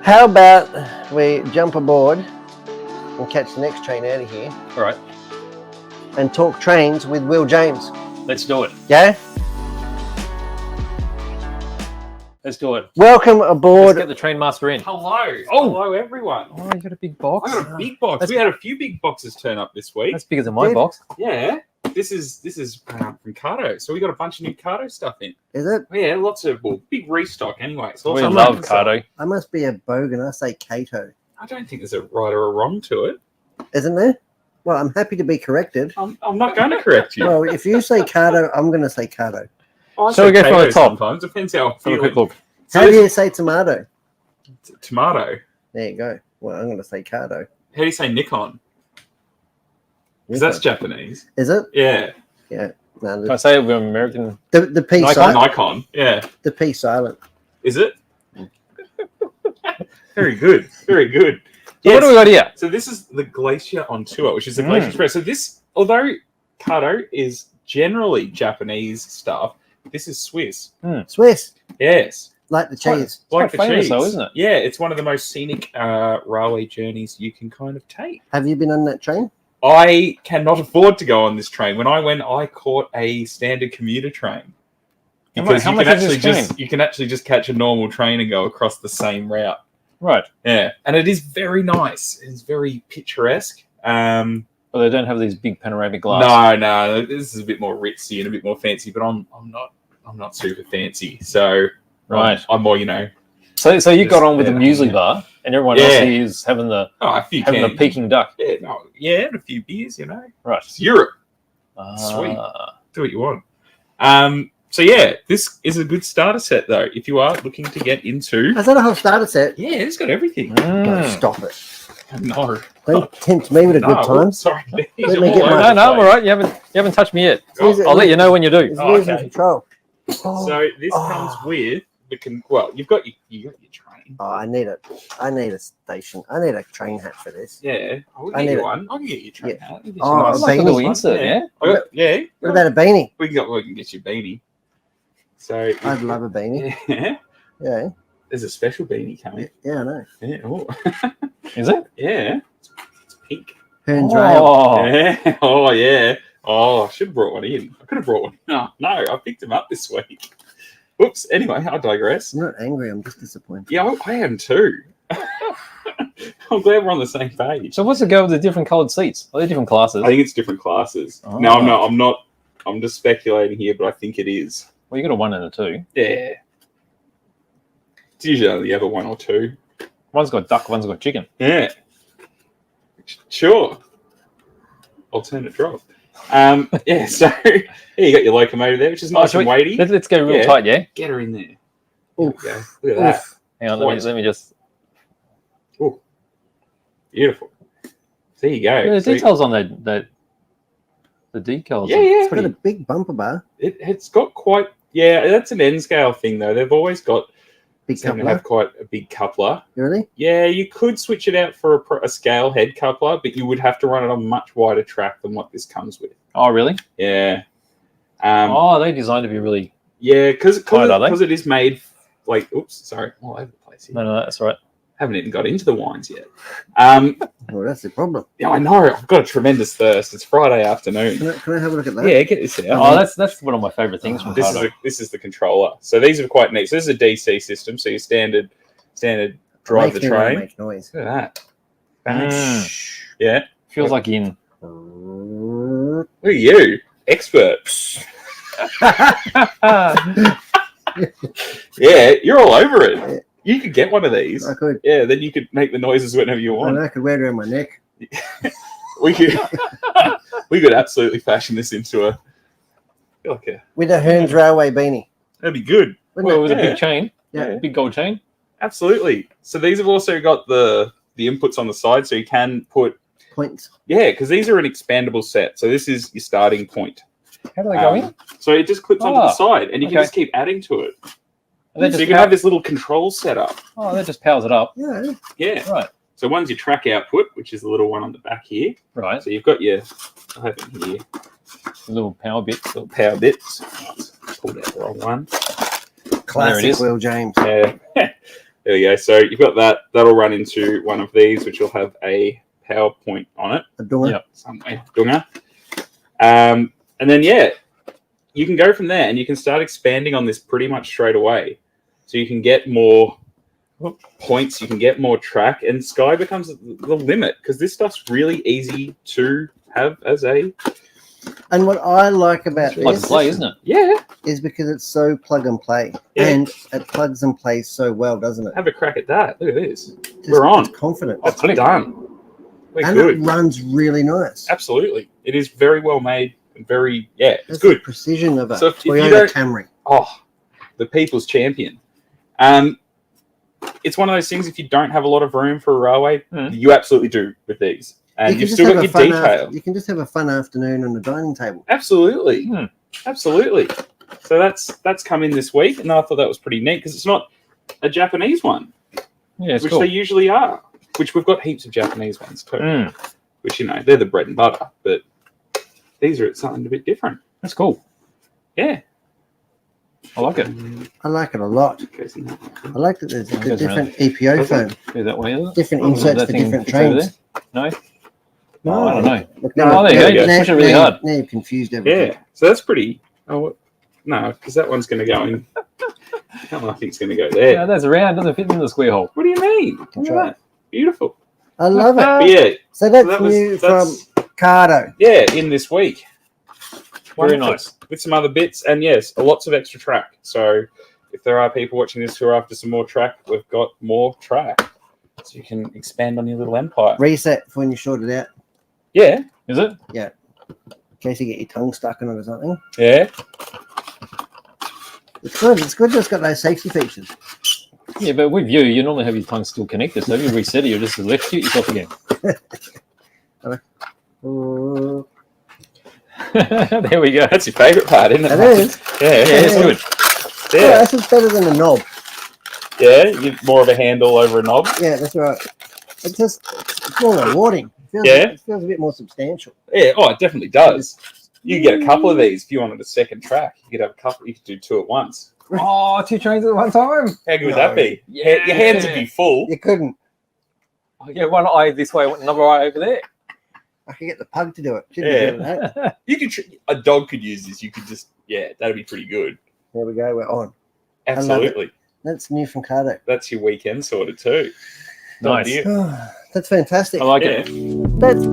How about we jump aboard and catch the next train out of here All right, and talk trains with Will James? let's do it. Yeah? Let's do it. Welcome Let's aboard. get the train master in. Hello. Oh. Hello, everyone. Oh, you got a big box. I got a big box. That's- We had a few big boxes turn up this week. That's bigger than my Did- box. Yeah. This is from Kato. So we got a bunch of new Kato stuff in. Is it? Yeah, lots of big restock anyway. So We lots of love fun stuff. Kato. I must be a bogan. I say Kato. I don't think there's a right or a wrong to it. Isn't there? Well, I'm happy to be corrected. I'm not going to correct you. Well, if you say Kato, I'm going to say Kato. I Shall we say go from Kato the top? Sometimes depends how I'm Have a quick feeling. look. So How do this you say tomato? is tomato. There you go. Well, I'm going to say Kato. How do you say Nikon? Because that's Japanese. Is it? Yeah. Yeah. No, Can I say we're American? the P Nikon? silent. Nikon. Yeah. The P silent. Is it? Very good. Very good. So what do we got here? So this is the Glacier on tour, which is the Glacier Express. So this, although Kato is generally Japanese stuff, this is Swiss. Swiss. Yes. Like the cheese. Like quite the famous cheese. though, isn't it? Yeah, it's one of the most scenic railway journeys you can kind of take. Have you been on that train? I cannot afford to go on this train. When I went, I caught a standard commuter train. Because How you much can is actually this just you can actually just catch a normal train and go across the same route. Right. Yeah, and it is very nice. It's very picturesque. But they don't have these big panoramic glass. No, this is a bit more ritzy and a bit more fancy. But I'm not super fancy. So Right. I'm more So you Just- got on with the yeah. muesli bar, and everyone else here is having the a few cans. Peking duck. Yeah, and a few beers. Right. It's Europe. Sweet. Do what you want. So yeah, this is a good starter set though. If you are looking to get into, Is that a whole starter set? yeah, it's got everything. No, stop it. No, Don't tempt me with a good no, time. Sorry, Let me get my- No, I'm all right. You haven't touched me yet. Is it- I'll let you know when you do. It's losing okay. control. So this comes with you've got your train. Oh, I need a station. I need a train hat for this. Yeah, I'll I get need you it. one. I can get you a train hat. Get you Oh, nice- a Like a beanie. little insert, yeah. Yeah. What about a beanie? We can get you a beanie. So I'd love a beanie. Yeah, Yeah, there's a special beanie coming. yeah, I know. Yeah, oh. Is it? Yeah, it's pink. Hearns Rail. Oh, Yeah. Oh, yeah. Oh, I should have brought one in. I could have brought one. No, I picked him up this week. Whoops. Anyway, I digress. I'm not angry. I'm just disappointed. Yeah, I am too. I'm glad we're on the same page. so what's the go with the different coloured seats? Are they different classes? I think it's different classes. Oh. No, I'm not. I'm just speculating here, but I think it is. Well, you got a 1 and a 2. Yeah. It's usually only ever one or two. One's got duck, one's got chicken. Yeah. Sure. Alternate drop. Yeah, so here you got your locomotive there, which is nice so and weighty. Let's go real Yeah. tight, yeah? Get her in there. Oof. There we go. Look at that. Hang on, Points. let me just... Beautiful. There you go. Yeah, the So details on the decals. Yeah, are yeah. It's got a pretty... big bumper bar. it's got quite. Yeah, that's an N scale thing though. They've always got Big seem to coupler. have quite a big coupler. Really? Yeah, you could switch it out for a scale head coupler, but you would have to run it on much wider track than what this comes with. Oh, really? Yeah. Oh, they designed to be really... Yeah, because Tight, are they? it is made like. Oops, sorry, all over the place here. No, that's all right. Haven't even got into the wines yet. Well, that's the problem. Yeah, I know. I've got a tremendous thirst. It's Friday afternoon. Can I have a look at that? Yeah, get this out. Oh, that's one of my favourite things from This Kato. is the controller. So these are quite neat. So this is a DC system. So your standard drive the Makes me wanna train. Make noise. Look at that. Mm. Yeah. Feels like in... Look at you, expert. Yeah, you're all over it. You could get one of these. I could. Yeah, then you could make the noises whenever you want. And I could wear it around my neck. We could absolutely fashion this into a With a Hearns Railway beanie. that'd be good. Wouldn't Well, it? with a Yeah. big chain. Yeah. Big gold chain. Absolutely. So these have also got the inputs on the side, so you can put Points. because these are an expandable set. So this is your starting point. How do they go in? So it just clips onto the Ah, side, and you can okay. just keep adding to it. And they So just you can have this little control set up. Oh, that just powers it up. Yeah. Yeah. Right. So one's your track output, which is the little one on the back here. Right. So you've got your, I have it here, A little power bit. little power bits. Oh, pulled out the wrong one. Classic is. Will James. Then There we go. So you've got that. That'll run into one of these, which will have a power point on it. A dunga. Yep. Somewhere. Dunga. And then, you can go from there and you can start expanding on this pretty much straight away. So you can get more points, you can get more track, and Sky becomes the limit because this stuff's really easy to have as a... And what I like about Plug and this play, isn't it? Yeah. is because it's so plug and play. Yeah. And it plugs and plays so well, doesn't it? Have a crack at that. Look at this. Just- We're on. It's confident. That's done. We're And good. it runs really nice. Absolutely. It is very well made and very, it's That's good. the precision of it. So if you Toyota don't- Camry. Oh, the people's champion. It's one of those things, if you don't have a lot of room for a railway, you absolutely do with these. And You you've can still got just your have a fun detail. you can just have a fun afternoon on the dining table. Absolutely. Absolutely. So that's come in this week, and I thought that was pretty neat because it's not a Japanese one, Yeah, it's which cool. they usually are, which we've got heaps of Japanese ones too, which, they're the bread and butter, but these are something a bit different. That's cool. Yeah. I like it. I like it a lot. Goes in that way. I like that there's a Goes different EPO Does phone. Go that way, is it? Different Oh, inserts that for thing different fits over trains. there? No? No. Oh, I don't know. Look, Oh, there you go. Push it really hard. Now you've confused everything. Yeah. So that's pretty. Oh, no, because that one's going to go in. I think it's going to go there. Yeah, that's round. Doesn't fit in the square hole. What do you mean? Look at Control. that. Beautiful. I love it. But yeah, So that's that was- new that's- from Kato. in this week. Very Wonderful. nice. With some other bits, and yes, lots of extra track. So if there are people watching this who are after some more track, we've got more track. So you can expand on your little empire. Reset for when you short it out. Yeah. Is it? In case you get your tongue stuck in it or something. Yeah. It's good. It's good that it's got those safety features. Yeah, but with you, you normally have your tongue still connected. So if you reset it, you just electrocute yourself again. Oh, There we go. That's your favourite part, isn't it? it is. Yeah. Yeah, it's Yeah. good. Yeah. This is better than a knob. Yeah. You get more of a handle over a knob. Yeah, that's right. It's more rewarding. It feels a bit more substantial. Yeah. Oh, it definitely does. You can get a couple of these if you wanted a second track. You could have a couple. You could do two at once. Oh, 2 trains at one time. How good would No. that be? Yeah. Your hands would be full. You couldn't. I get one eye this way, another eye over there. I could get the pug to do it. Shouldn't Yeah. be doing that. You could. A dog could use this. You could just. Yeah, that'd be pretty good. There we go. We're on. Absolutely. That's new from Kato. That's your weekend sorted too. Nice. Good idea. That's fantastic. I like Yeah. it. That's